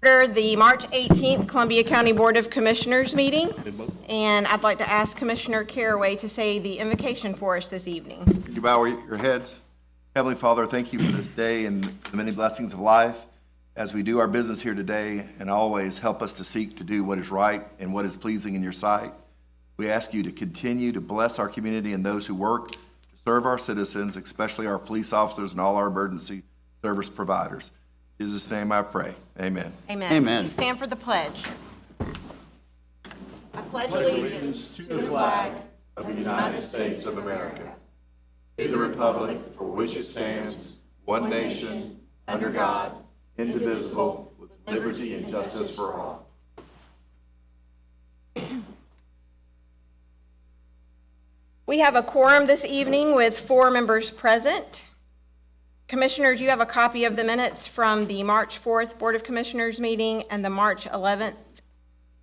Order the March 18th Columbia County Board of Commissioners meeting, and I'd like to ask Commissioner Caraway to say the invocation for us this evening. Could you bow your heads? Heavenly Father, thank you for this day and the many blessings of life. As we do our business here today, and always help us to seek to do what is right and what is pleasing in your sight. We ask you to continue to bless our community and those who work to serve our citizens, especially our police officers and all our emergency service providers. In Jesus' name I pray. Amen. Amen. Amen. Please stand for the pledge. I pledge allegiance to the flag Of the United States of America, to the republic for which it stands, one nation, under God, indivisible, with liberty and justice for all. We have a quorum this evening with 4 members present. Commissioners, you have a copy of the minutes from the March 4th Board of Commissioners meeting and the March 11th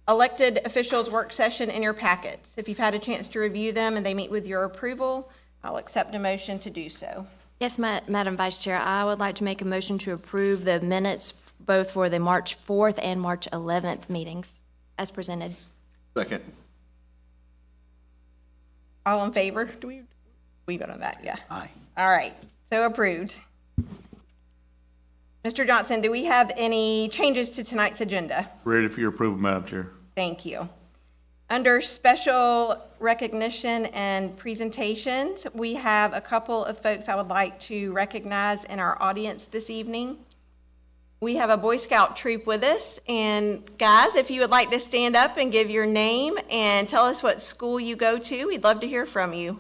elected officials work session in your packets. If you've had a chance to review them and they meet with your approval, I'll accept a motion to do so. Yes, Madam Vice Chair, I would like to make a motion to approve the minutes both for the March 4th and March 11th meetings as presented. Second. All in favor? Do we vote on that? Yeah. Aye. All right, so approved. Mr. Johnson, do we have any changes to tonight's agenda? Ready for your approval, Madam Chair. Thank you. Under special recognition and presentations, we have a couple of folks I would like to recognize in our audience this evening. We have a Boy Scout troop with us, and guys, if you would like to stand up and give your name and tell us what school you go to, we'd love to hear from you.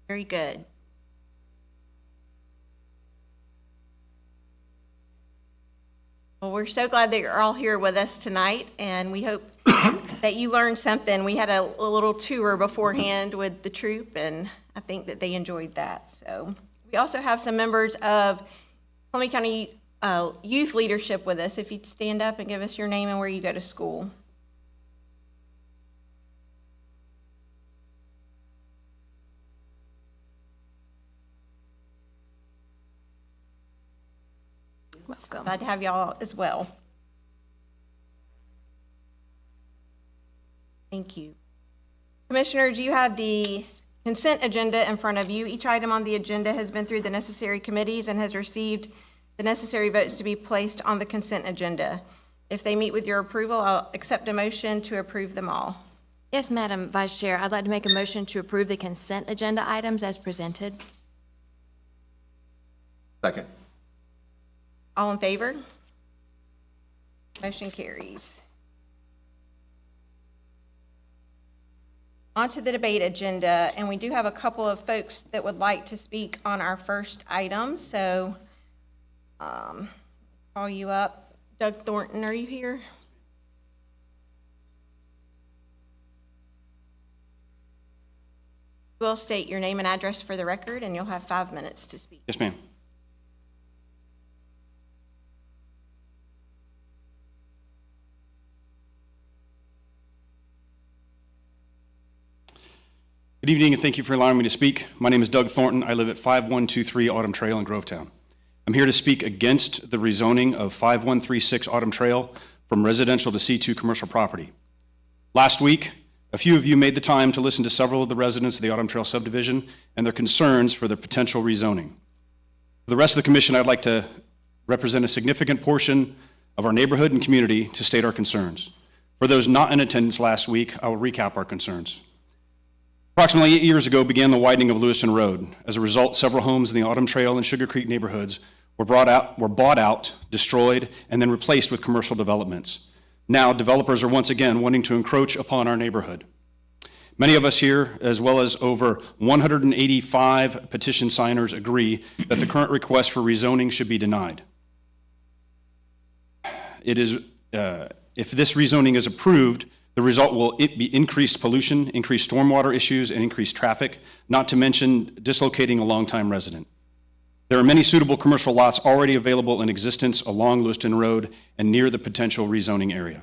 Very good. Well, we're so glad that you're all here with us tonight, and we hope that you learned something. We had a little tour beforehand with the troop, and I think that they enjoyed that. So we also have some members of Columbia County youth leadership with us. If you'd stand up and give us your name and where you go to school. Welcome. Glad to have y'all as well. Thank you. Commissioners, you have the consent agenda in front of you. Each item on the agenda has been through the necessary committees and has received the necessary votes to be placed on the consent agenda. If they meet with your approval, I'll accept a motion to approve them all. Yes, Madam Vice Chair, I'd like to make a motion to approve the consent agenda items as presented. Second. All in favor? Motion carries. On to the debate agenda, and we do have a couple of folks that would like to speak on our first item, so call you up. Doug Thornton, are you here? We'll state your name and address for the record, and you'll have 5 minutes to speak. Yes, ma'am. Good evening, and thank you for allowing me to speak. My name is Doug Thornton. I live at 5123 Autumn Trail in Grovetown. I'm here to speak against the rezoning of 5136 Autumn Trail from residential to C2 commercial property. Last week, a few of you made the time to listen to several of the residents of the Autumn Trail subdivision and their concerns for their potential rezoning. For the rest of the commission, I'd like to represent a significant portion of our neighborhood and community to state our concerns. For those not in attendance last week, I will recap our concerns. Approximately 8 years ago began the widening of Lewiston Road. As a result, several homes in the Autumn Trail and Sugar Creek neighborhoods were bought out, destroyed, and then replaced with commercial developments. Now, developers are once again wanting to encroach upon our neighborhood. Many of us here, as well as over 185 petition signers, agree that the current request for rezoning should be denied. If this rezoning is approved, the result will be increased pollution, increased stormwater issues, and increased traffic, not to mention dislocating a longtime resident. There are many suitable commercial lots already available in existence along Lewiston Road and near the potential rezoning area.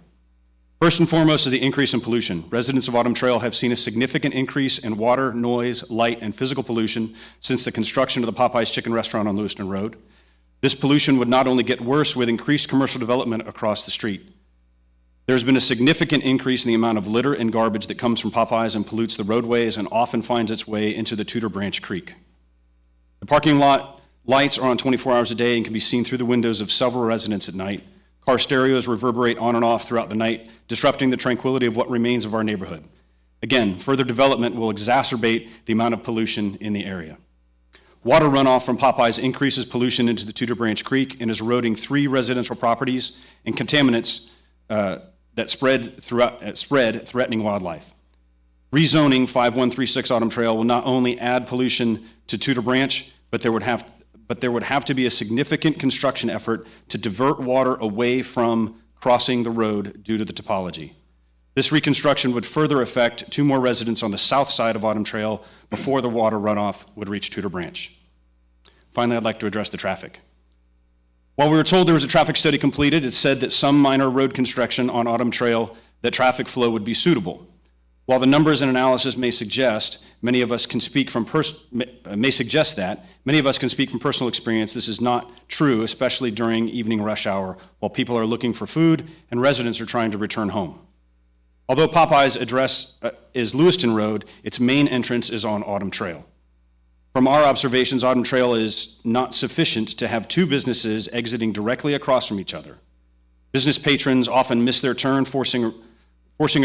First and foremost is the increase in pollution. Residents of Autumn Trail have seen a significant increase in water, noise, light, and physical pollution since the construction of the Popeyes Chicken Restaurant on Lewiston Road. This pollution would not only get worse with increased commercial development across the street. There's been a significant increase in the amount of litter and garbage that comes from Popeyes and pollutes the roadways and often finds its way into the Tudor Branch Creek. The parking lot lights are on 24 hours a day and can be seen through the windows of several residents at night. Car stereos reverberate on and off throughout the night, disrupting the tranquility of what remains of our neighborhood. Again, further development will exacerbate the amount of pollution in the area. Water runoff from Popeyes increases pollution into the Tudor Branch Creek and is eroding 3 residential properties and contaminants that spread, threatening wildlife. Rezoning 5136 Autumn Trail will not only add pollution to Tudor Branch, but there would have to be a significant construction effort to divert water away from crossing the road due to the topology. This reconstruction would further affect 2 more residents on the south side of Autumn Trail before the water runoff would reach Tudor Branch. Finally, I'd like to address the traffic. While we were told there was a traffic study completed, it said that some minor road construction on Autumn Trail, that traffic flow would be suitable. While the numbers and analysis may suggest many of us can speak from personal experience, this is not true, especially during evening rush hour while people are looking for food and residents are trying to return home. Although Popeyes' address is Lewiston Road, its main entrance is on Autumn Trail. From our observations, Autumn Trail is not sufficient to have 2 businesses exiting directly across from each other. Business patrons often miss their turn, forcing a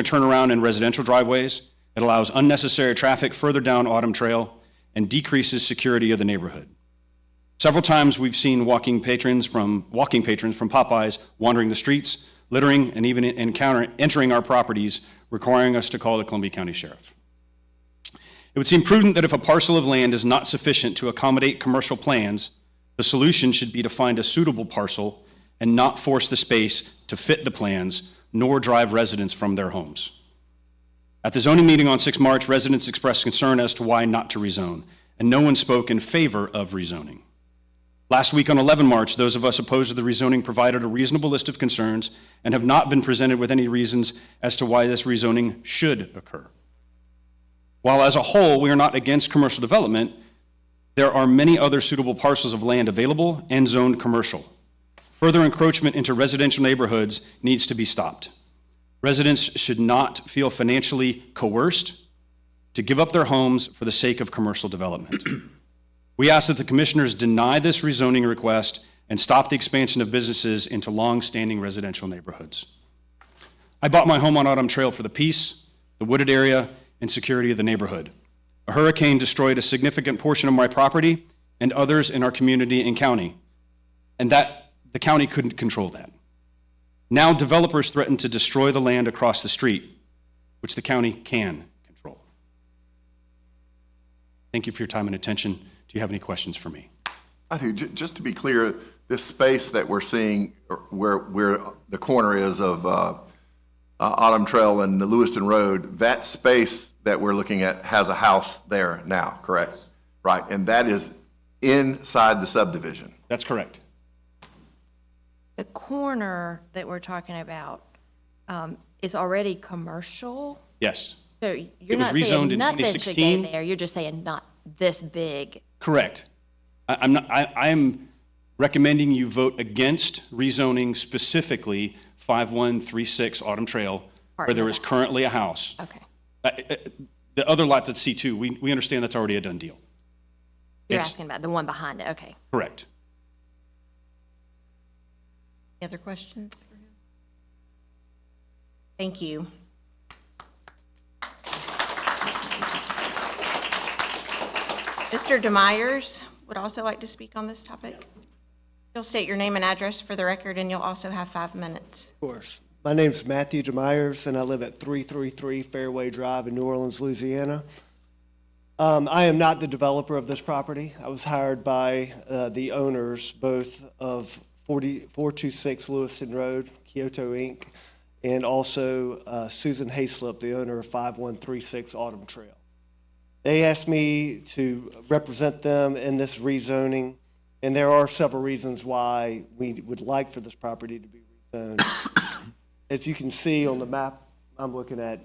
turnaround in residential driveways. It allows unnecessary traffic further down Autumn Trail and decreases security of the neighborhood. Several times we've seen walking patrons from Popeyes wandering the streets, littering, and even entering our properties, requiring us to call the Columbia County Sheriff. It would seem prudent that if a parcel of land is not sufficient to accommodate commercial plans, the solution should be to find a suitable parcel and not force the space to fit the plans, nor drive residents from their homes. At the zoning meeting on 6 March, residents expressed concern as to why not to rezone, and no one spoke in favor of rezoning. Last week on 11 March, those of us opposed to the rezoning provided a reasonable list of concerns and have not been presented with any reasons as to why this rezoning should occur. While as a whole we are not against commercial development, there are many other suitable parcels of land available and zoned commercial. Further encroachment into residential neighborhoods needs to be stopped. Residents should not feel financially coerced to give up their homes for the sake of commercial development. We ask that the commissioners deny this rezoning request and stop the expansion of businesses into long-standing residential neighborhoods. I bought my home on Autumn Trail for the peace, the wooded area, and security of the neighborhood. A hurricane destroyed a significant portion of my property and others in our community and county, and that the county couldn't control that. Now developers threaten to destroy the land across the street, which the county can control. Thank you for your time and attention. Do you have any questions for me? I think, just to be clear, this space that we're seeing, where the corner is of Autumn Trail and the Lewiston Road, that space that we're looking at has a house there now, correct? Right, and that is inside the subdivision. That's correct. The corner that we're talking about is already commercial? Yes. So It you're was not rezoned saying in nothing should 2016. go there, you're just saying not this big. Correct. I'm recommending you vote against rezoning specifically 5136 Autumn Trail, where there is currently a house. Okay. The other lots at C2, we understand that's already a done deal. You're It's- asking about the one behind it, okay. Correct. Any other questions for him? Thank you. Mr. Demeyers would also like to speak on this topic. You'll state your name and address for the record, and you'll also have 5 minutes. Of course. My name's Matthew DeMyers, and I live at 333 Fairway Drive in New Orleans, Louisiana. I am not the developer of this property. I was hired by the owners, both of 426 Lewiston Road, Kyoto Inc., and also Susan Hayslip, the owner of 5136 Autumn Trail. They asked me to represent them in this rezoning And there are several reasons why we would like for this property to be rezoned. As you can see on the map I'm looking at,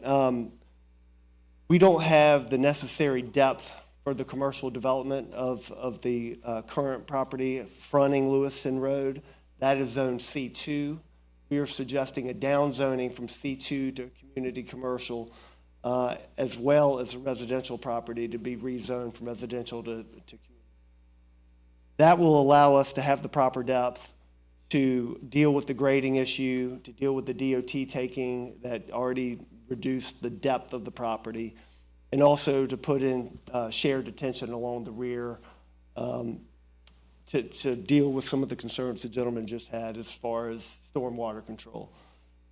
we don't have the necessary depth for the commercial development of the current property fronting Lewiston Road. That is zone C2. We are suggesting a downzoning from C2 to community commercial, as well as a residential property to be rezoned from residential to community. That will allow us to have the proper depth to deal with the grading issue, to deal with the DOT taking that already reduced the depth of the property, and also to put in shared detention along the rear to deal with some of the concerns the gentleman just had as far as stormwater control.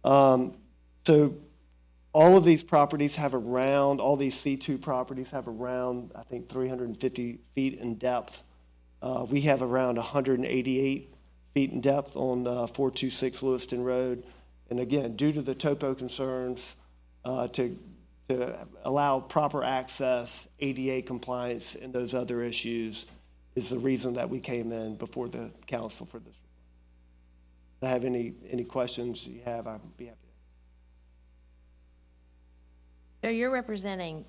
So all of these properties have around, all these C2 properties have around, I think, 350 feet in depth. We have around 188 feet in depth on 426 Lewiston Road. And again, due to the topo concerns, to allow proper access, ADA compliance, and those other issues is the reason that we came in before the council for this. If I have any questions you have, I'd be happy to. So you're representing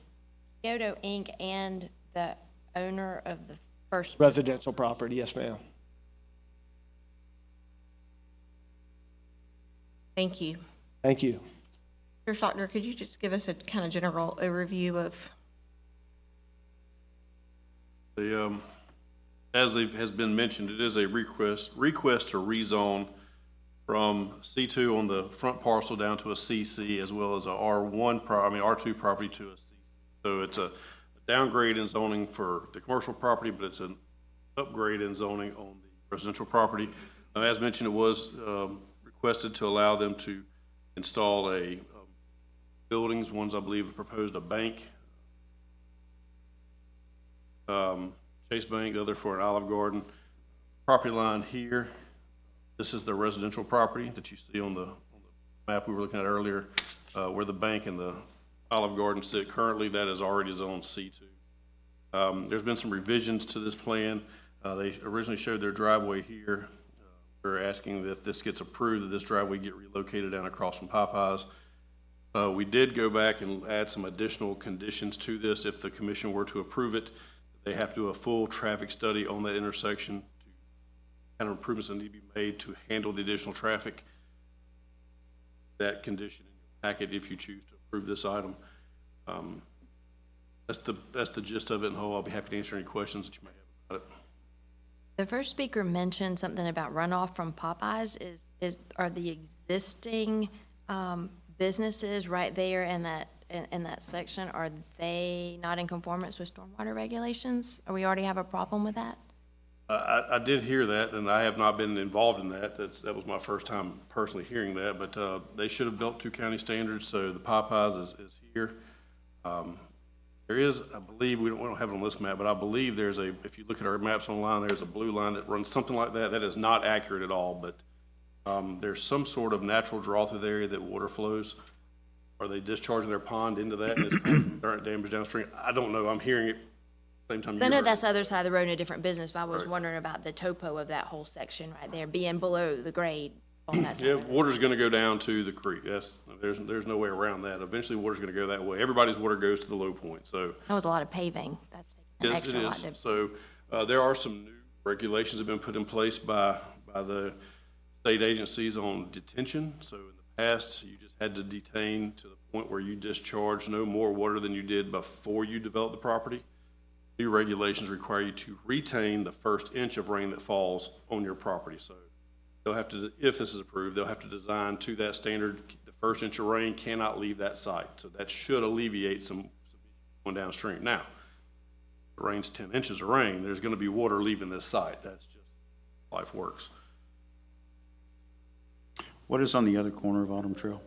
Kyoto Inc. and the owner of the first. Residential property, yes, ma'am. Thank you. Thank you. Mr. Shockner, could you just give us a kind of general overview of? As has been mentioned, it is a request to rezone from C2 on the front parcel down to a CC, as well as a R2 property to a CC. So it's a downgrade in zoning for the commercial property, but it's an upgrade in zoning on the residential property. As mentioned, it was requested to allow them to install buildings. One's, I believe, proposed a bank, Chase Bank, the other for an Olive Garden. Property line here, this is the residential property that you see on the map we were looking at earlier, where the bank and the Olive Garden sit. Currently, that is already zoned C2. There's been some revisions to this plan. They originally showed their driveway here. We're asking that if this gets approved, that this driveway get relocated down across from Popeyes. We did go back and add some additional conditions to this. If the commission were to approve it, they have to do a full traffic study on that intersection to kind of improvements that need to be made to handle the additional traffic. That condition in your packet if you choose to approve this item. That's the gist of it in whole. I'll be happy to answer any questions that you may have about it. The first speaker mentioned something about runoff from Popeyes. Are the existing businesses right there in that section, are they not in conformance with stormwater regulations? Or we already have a problem with that? I did hear that, and I have not been involved in that. That was my first time personally hearing that, but they should have built to county standards, so the Popeyes is here. There is, I believe, we don't have it on this map, but I believe if you look at our maps online, there's a blue line that runs something like that. That is not accurate at all, but there's some sort of natural draw through the area that water flows. Are they discharging their pond into that and it's causing damage downstream? I don't know. I'm hearing it same time you I know heard it. that's the other side of the road in a different business, but I was Right. wondering about the topo of that whole section right there, being below the grade on that side. Yeah, water's gonna go down to the creek. There's no way around that. Eventually, water's gonna go that way. Everybody's water goes to the low point, so. That was a lot of paving. That's taking an Yes, it extra lot to. is. So, there are some new regulations that have been put in place by the state agencies on detention. So in the past, you just had to detain to the point where you discharge no more water than you did before you developed the property. New regulations require you to retain the first inch of rain that falls on your property. So they'll have to, if this is approved, they'll have to design to that standard. The first inch of rain cannot leave that site. So that should alleviate some going downstream. Now, if it rains 10 inches of rain, there's going to be water leaving this site. That's just life works. What is on the other corner of Autumn Trail?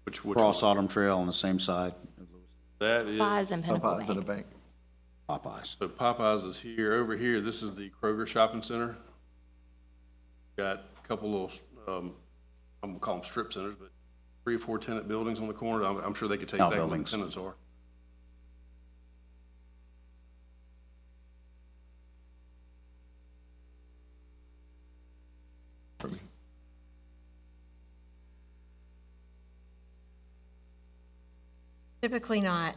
Which Cross Autumn Trail on the same side of that is. Popeyes and Pinnacle Popeyes at a Bank. bank. Popeyes. So Popeyes is here. Over here, this is the Kroger Shopping Center. Got a couple little, I'm gonna call them strip centers, but 3 or 4 tenant buildings on the corner. I'm sure they could tell you exactly what the Outbuildings. tenants are. Typically not.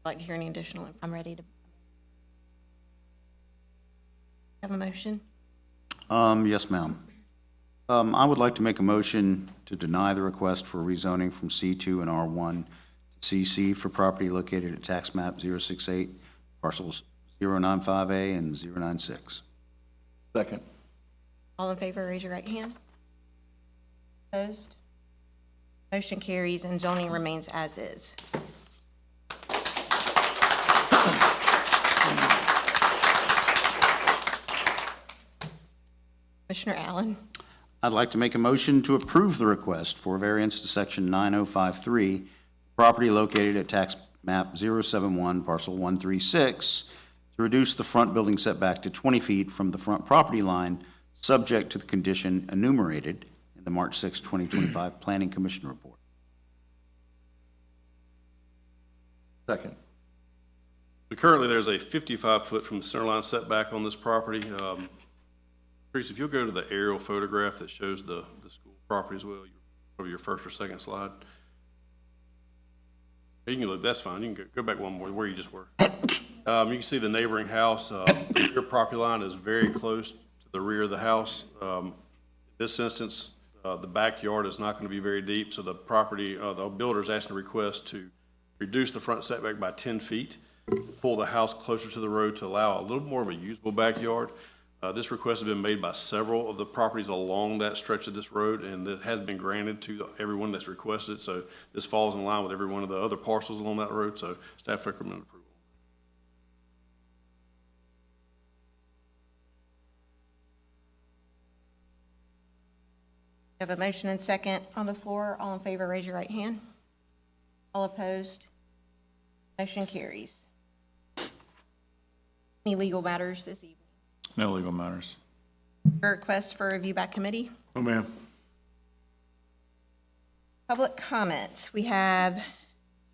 Like to hear any additional information? I'm ready to, Have a motion? Yes, ma'am. I would like to make a motion to deny the request for rezoning from C2 and R1 to CC for property located at tax map 068, parcels 095A and 096. Second. All in favor, raise your right hand. Opposed? Motion carries and zoning remains as is. Commissioner Allen, I'd like to make a motion to approve the request for variance to section 9053, property located at tax map 071, parcel 136, to reduce the front building setback to 20 feet from the front property line, subject to the condition enumerated in the March 6, 2025 Planning Commission report. Second. So currently, there's a 55-foot from the center line setback on this property. Teresa, if you'll go to the aerial photograph that shows the school property as well, over your first or second slide. You can look, that's fine. You can go back one more, where you just were. You can see the neighboring house. The rear property line is very close to the rear of the house. In this instance, the backyard is not going to be very deep, so the property, the builder is asking a request to reduce the front setback by 10 feet, pull the house closer to the road to allow a little more of a usable backyard. This request has been made by several of the properties along that stretch of this road, and it has been granted to everyone that's requested. So this falls in line with every one of the other parcels along that road, so staff recommend approval. we have a motion and second on the floor. All in favor, raise your right hand. All opposed? Motion carries. Any legal matters this evening? No legal matters. Request for review by committee? Oh, ma'am. Public comments. We have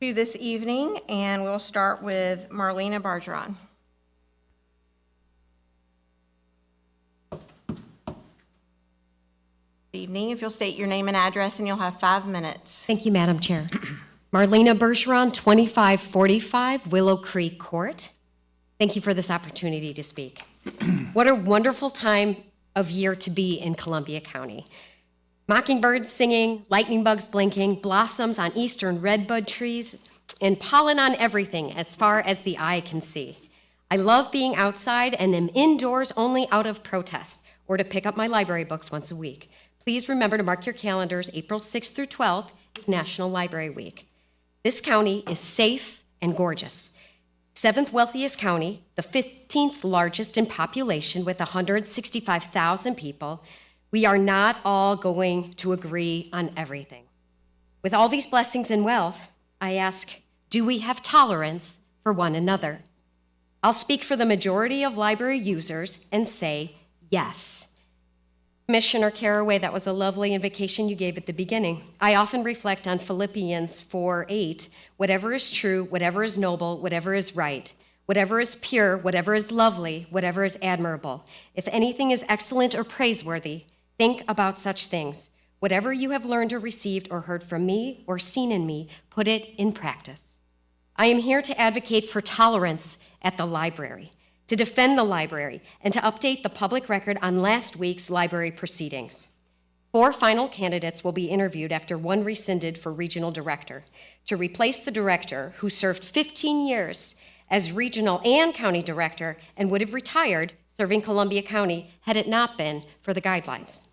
two this evening, and we'll start with Marlena Bargeron. Good evening. If you'll state your name and address, and you'll have 5 minutes. Thank you, Madam Chair. Marlena Bergeron, 2545 Willow Creek Court. Thank you for this opportunity to speak. What a wonderful time of year to be in Columbia County. Mockingbirds singing, lightning bugs blinking, blossoms on eastern redbud trees, and pollen on everything as far as the eye can see. I love being outside and am indoors only out of protest or to pick up my library books once a week. Please remember to mark your calendars. April 6th through 12th is National Library Week. This county is safe and gorgeous. 7th wealthiest county, the 15th largest in population with 165,000 people. We are not all going to agree on everything. With all these blessings and wealth, I ask, do we have tolerance for one another? I'll speak for the majority of library users and say yes. Commissioner Caraway, that was a lovely invocation you gave at the beginning. I often reflect on Philippians 4:8. Whatever is true, whatever is noble, whatever is right, whatever is pure, whatever is lovely, whatever is admirable. If anything is excellent or praiseworthy, think about such things. Whatever you have learned or received or heard from me or seen in me, put it in practice. I am here to advocate for tolerance at the library, to defend the library, and to update the public record on last week's library proceedings. 4 final candidates will be interviewed after 1 rescinded for regional director to replace the director who served 15 years as regional and county director and would have retired serving Columbia County had it not been for the guidelines.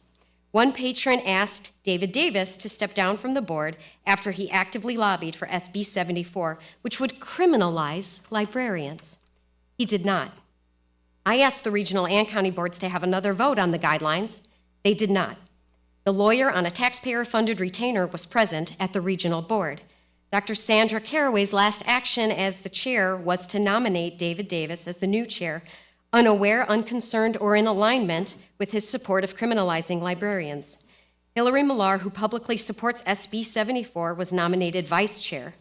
One patron asked David Davis to step down from the board after he actively lobbied for SB 74, which would criminalize librarians. He did not. I asked the regional and county boards to have another vote on the guidelines. They did not. The lawyer on a taxpayer-funded retainer was present at the regional board. Dr. Sandra Caraway's last action as the chair was to nominate David Davis as the new chair, unaware, unconcerned, or in alignment with his support of criminalizing librarians. Hillary Millar, who publicly supports SB 74, was nominated vice chair.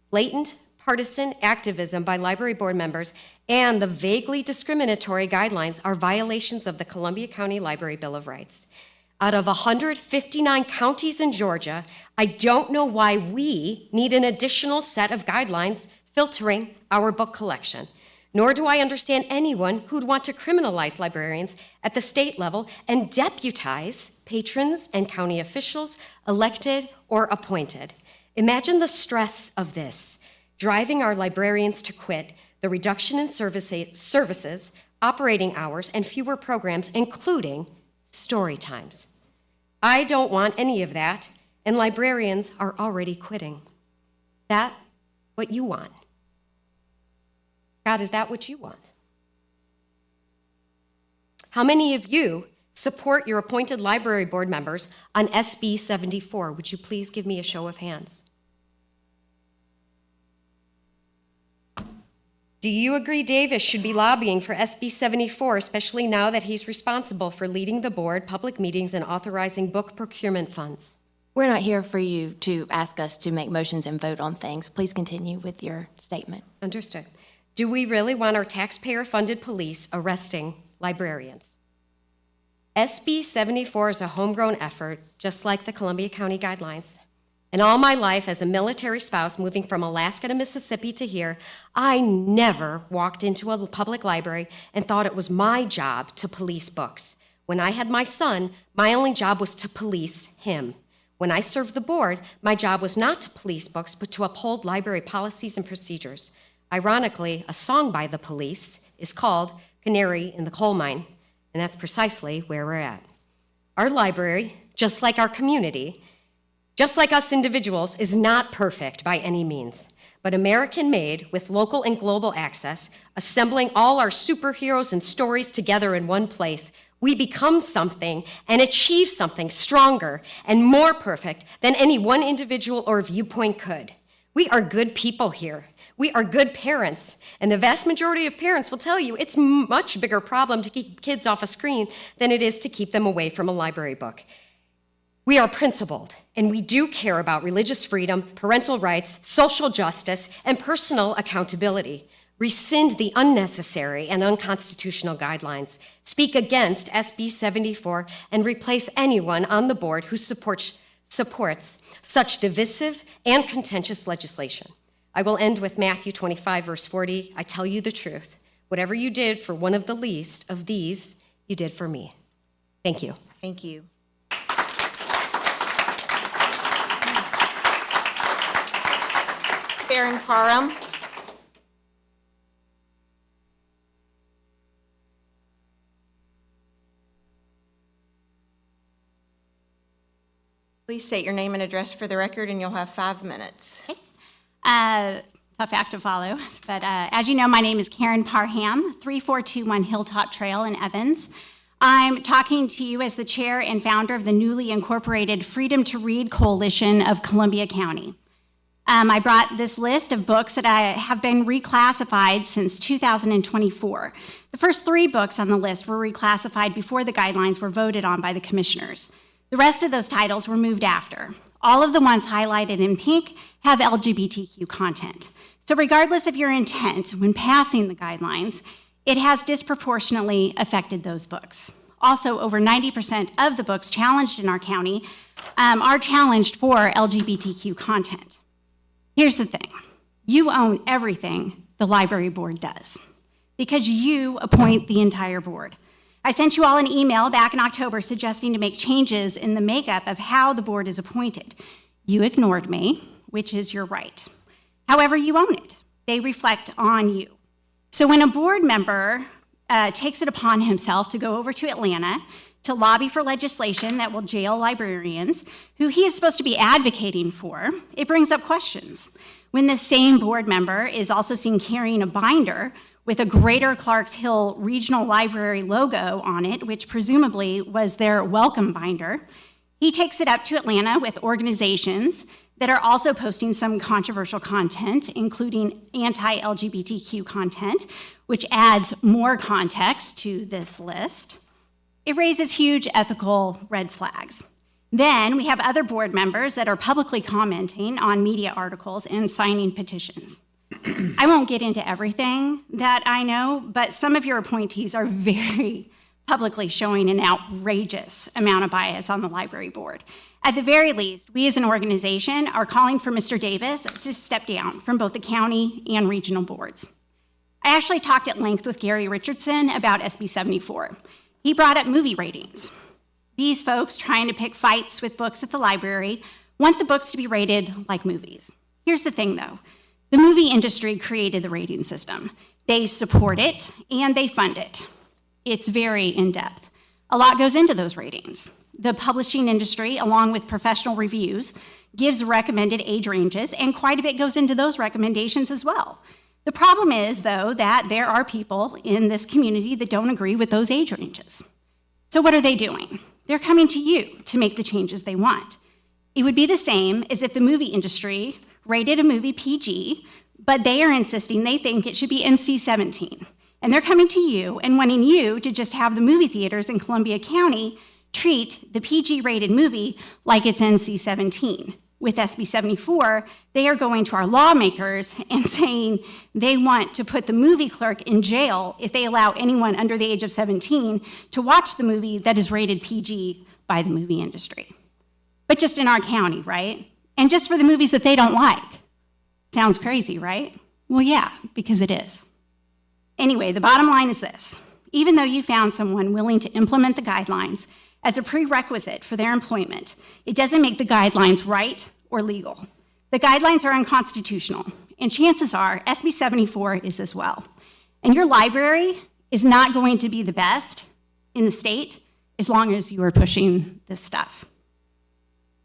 Blatant partisan activism by library board members and the vaguely discriminatory guidelines are violations of the Columbia County Library Bill of Rights. out of 159 counties in Georgia, I don't know why we need an additional set of guidelines filtering our book collection. Nor do I understand anyone who'd want to criminalize librarians at the state level and deputize patrons and county officials, elected or appointed. Imagine the stress of this, driving our librarians to quit, the reduction in services, operating hours, and fewer programs, including story times. I don't want any of that, and librarians are already quitting. That what you want? God, is that what you want? How many of you support your appointed library board members on SB 74? Would you please give me a show of hands? Do you agree Davis should be lobbying for SB 74, especially now that he's responsible for leading the board, public meetings, and authorizing book procurement funds? We're not here for you to ask us to make motions and vote on things. Please continue with your statement. Understood. Do we really want our taxpayer-funded police arresting librarians? SB 74 is a homegrown effort, just like the Columbia County Guidelines. And all my life as a military spouse moving from Alaska to Mississippi to here, I never walked into a public library and thought it was my job to police books. When I had my son, my only job was to police him. When I served the board, my job was not to police books, but to uphold library policies and procedures. Ironically, a song by the Police is called Canary in the Coal Mine, and that's precisely where we're at. Our library, just like our community, just like us individuals, is not perfect by any means, but American-made with local and global access, assembling all our superheroes and stories together in one place, we become something and achieve something stronger and more perfect than any one individual or viewpoint could. We are good people here. We are good parents, and the vast majority of parents will tell you it's a much bigger problem to keep kids off a screen than it is to keep them away from a library book. We are principled, and we do care about religious freedom, parental rights, social justice, and personal accountability. Rescind the unnecessary and unconstitutional guidelines, speak against SB 74, and replace anyone on the board who supports such divisive and contentious legislation. I will end with Matthew 25, verse 40. I tell you the truth. Whatever you did for one of the least of these, you did for me. Thank you. Thank you. Karen Parham. Please state your name and address for the record, and you'll have 5 minutes. Tough act to follow, but as you know, my name is Karen Parham, 3421 Hilltop Trail in Evans. I'm talking to you as the chair and founder of the newly incorporated Freedom to Read Coalition of Columbia County. I brought this list of books that have been reclassified since 2024. The first 3 books on the list were reclassified before the guidelines were voted on by the commissioners. The rest of those titles were moved after. All of the ones highlighted in pink have LGBTQ content. So regardless of your intent when passing the guidelines, it has disproportionately affected those books. Also, over 90% of the books challenged in our county are challenged for LGBTQ content. Here's the thing. You own everything the library board does because you appoint the entire board. I sent you all an email back in October suggesting to make changes in the makeup of how the board is appointed. You ignored me, which is your right. However, you own it. They reflect on you. So when a board member takes it upon himself to go over to Atlanta to lobby for legislation that will jail librarians, who he is supposed to be advocating for, it brings up questions. When the same board member is also seen carrying a binder with a Greater Clarks Hill Regional Library logo on it, which presumably was their welcome binder, he takes it up to Atlanta with organizations that are also posting some controversial content, including anti-LGBTQ content, which adds more context to this list. It raises huge ethical red flags. Then we have other board members that are publicly commenting on media articles and signing petitions. I won't get into everything that I know, but some of your appointees are very publicly showing an outrageous amount of bias on the library board. At the very least, we as an organization are calling for Mr. Davis to step down from both the county and regional boards. I actually talked at length with Gary Richardson about SB 74. He brought up movie ratings. These folks trying to pick fights with books at the library want the books to be rated like movies. Here's the thing though, the movie industry created the rating system. They support it and they fund it. It's very in-depth. A lot goes into those ratings. The publishing industry, along with professional reviews, gives recommended age ranges, and quite a bit goes into those recommendations as well. The problem is, though, that there are people in this community that don't agree with those age ranges. So what are they doing? They're coming to you to make the changes they want. It would be the same as if the movie industry rated a movie PG, but they are insisting they think it should be NC-17. And they're coming to you and wanting you to just have the movie theaters in Columbia County treat the PG-rated movie like it's NC-17. With SB 74, they are going to our lawmakers and saying they want to put the movie clerk in jail if they allow anyone under the age of 17 to watch the movie that is rated PG by the movie industry. But just in our county, right? And just for the movies that they don't like. Sounds crazy, right? Well, yeah, because it is. Anyway, the bottom line is this. Even though you found someone willing to implement the guidelines as a prerequisite for their employment, it doesn't make the guidelines right or legal. The guidelines are unconstitutional, and chances are SB 74 is as well. And your library is not going to be the best in the state as long as you are pushing this stuff.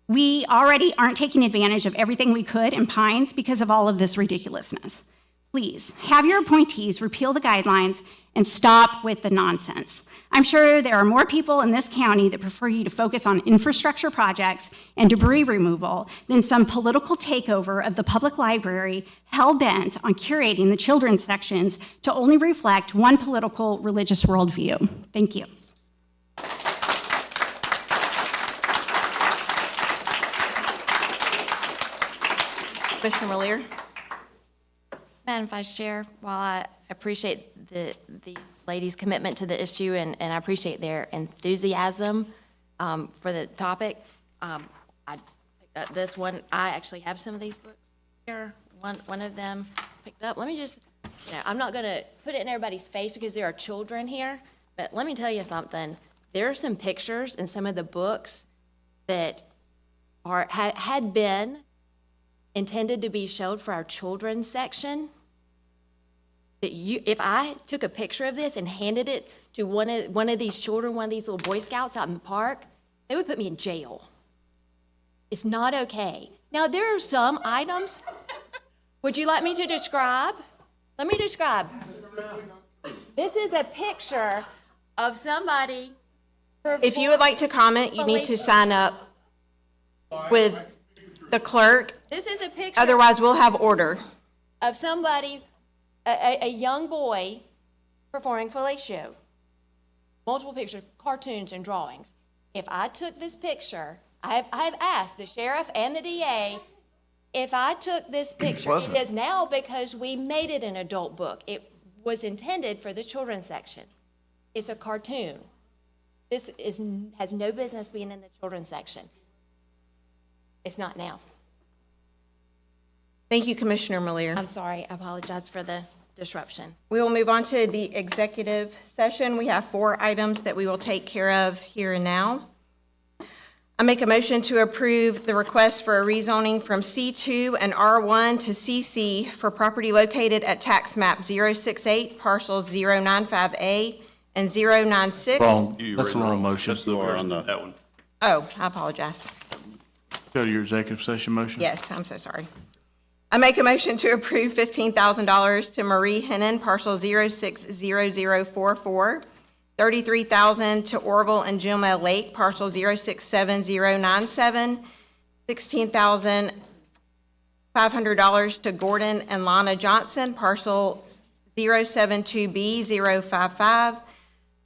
We already aren't taking advantage of everything we could in Pines because of all of this ridiculousness. Please, have your appointees repeal the guidelines and stop with the nonsense. I'm sure there are more people in this county that prefer you to focus on infrastructure projects and debris removal than some political takeover of the public library hell-bent on curating the children's sections to only reflect one political religious worldview. Thank you. Commissioner Miller? Madam Vice Chair, while I appreciate these ladies' commitment to the issue and I appreciate their enthusiasm for the topic, I picked up this one. I actually have some of these books here. One of them picked up. Let me just, I'm not going to put it in everybody's face because there are children here, but let me tell you something. There are some pictures in some of the books that had been intended to be showed for our children's section. That if I took a picture of this and handed it to one of these children, one of these little Boy Scouts out in the park, they would put me in jail. It's not okay. Now, there are some items. Would you like me to describe? Let me describe. This is a picture of somebody. If you would like to comment, you need to sign up with the clerk. This is a picture. Otherwise, we'll have order. Of somebody, a young boy performing fellatio. Multiple pictures, cartoons and drawings. If I took this picture, I have asked the sheriff and the DA, if I took this picture, it is now because we made it an adult book. It was intended for the children's section. It's a cartoon. This has no business being in the children's section. It's not now. Thank you, Commissioner Miller. I'm sorry, I apologize for the disruption. We will move on to the executive session. We have 4 items that we will take care of here and now. I make a motion to approve the request for a rezoning from C2 and R1 to CC for property located at tax map 068, parcels 095A and 096. Wrong. You That's the read it wrong motion. That's the You are version on of that one. Oh, I apologize. Go to your executive session motion. Yes, I'm so sorry. I make a motion to approve $15,000 to Marie Hennon, parcel 060044, $33,000 to Orville and Jumel Lake, parcel 067097, $16,500 to Gordon and Lana Johnson, parcel 072B055,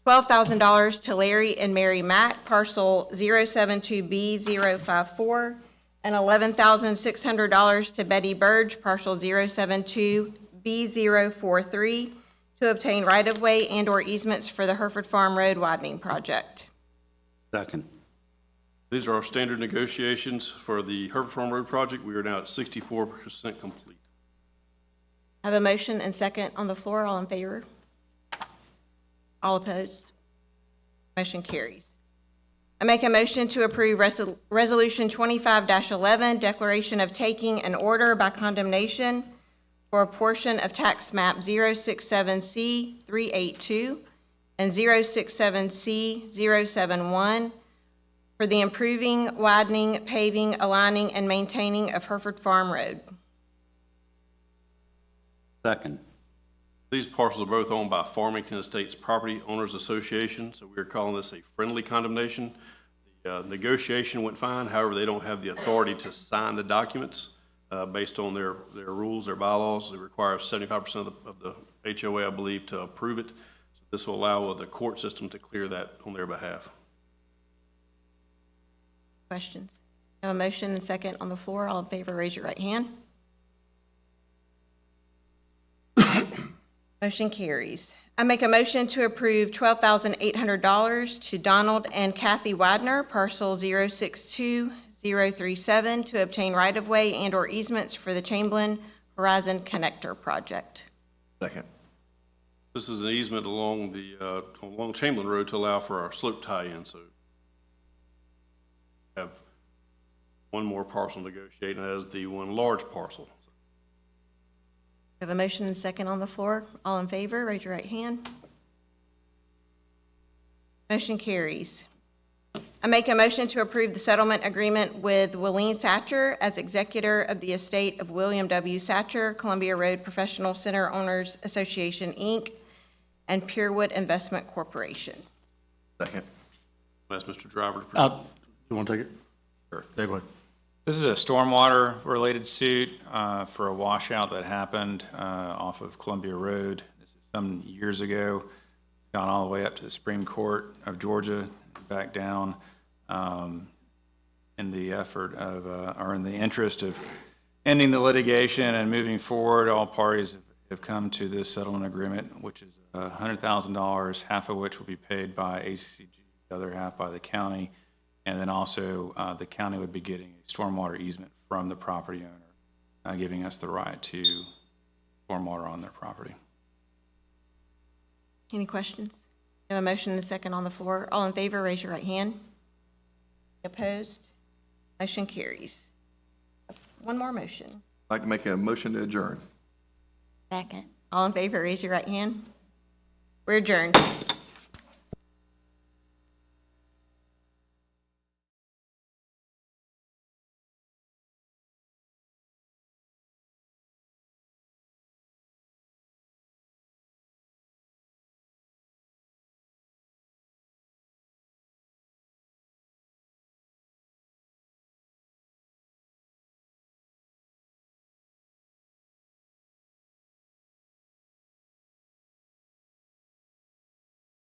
$12,000 to Larry and Mary Mack, parcel 072B054, and $11,600 to Betty Burge, parcel 072B043, to obtain right-of-way and/or easements for the Hereford Farm Road widening project. Second. These are our standard negotiations for the Hereford Farm Road project. We are now at 64% complete. I have a motion and second on the floor. All in favor? All opposed? Motion carries. I make a motion to approve Resolution 25-11, Declaration of Taking an Order by Condemnation for a portion of Tax Map 067C382 and 067C071 for the improving, widening, paving, aligning, and maintaining of Hereford Farm Road. Second. These parcels are both owned by Farmington Estates Property Owners Association, so we are calling this a friendly condemnation. The negotiation went fine, however, they don't have the authority to sign the documents based on their rules, their bylaws. They require 75% of the HOA, I believe, to approve it. So this will allow the court system to clear that on their behalf. Questions? I have a motion and second on the floor. All in favor, raise your right hand. Motion carries. I make a motion to approve $12,800 to Donald and Kathy Widener, parcel 062037, to obtain right-of-way and/or easements for the Chamberlain Horizon Connector project. Second. This is an easement along Chamberlain Road to allow for our slope tie-in, so we have one more parcel negotiated, and that is the one large parcel. I have a motion and second on the floor. All in favor, raise your right hand. Motion carries. I make a motion to approve the settlement agreement with Willeen Satcher as executor of the estate of William W. Satcher, Columbia Road Professional Center Owners Association, Inc., and Purewood Investment Corporation. Second. Ask Mr. Driver to present. You want to take it? Sure. Take it away. This is a stormwater-related suit for a washout that happened off of Columbia Road. This is some years ago, gone all the way up to the Supreme Court of Georgia, back down in the effort of, or in the interest of ending the litigation and moving forward. All parties have come to this settlement agreement, which is $100,000, half of which will be paid by ACCG, the other half by the county. And then also, the county would be getting a stormwater easement from the property owner, giving us the right to stormwater on their property. Any questions? I have a motion and a second on the floor. All in favor, raise your right hand. Opposed? Motion carries. One more motion. I'd like to make a motion to adjourn. Second. All in favor, raise your right hand. We're adjourned.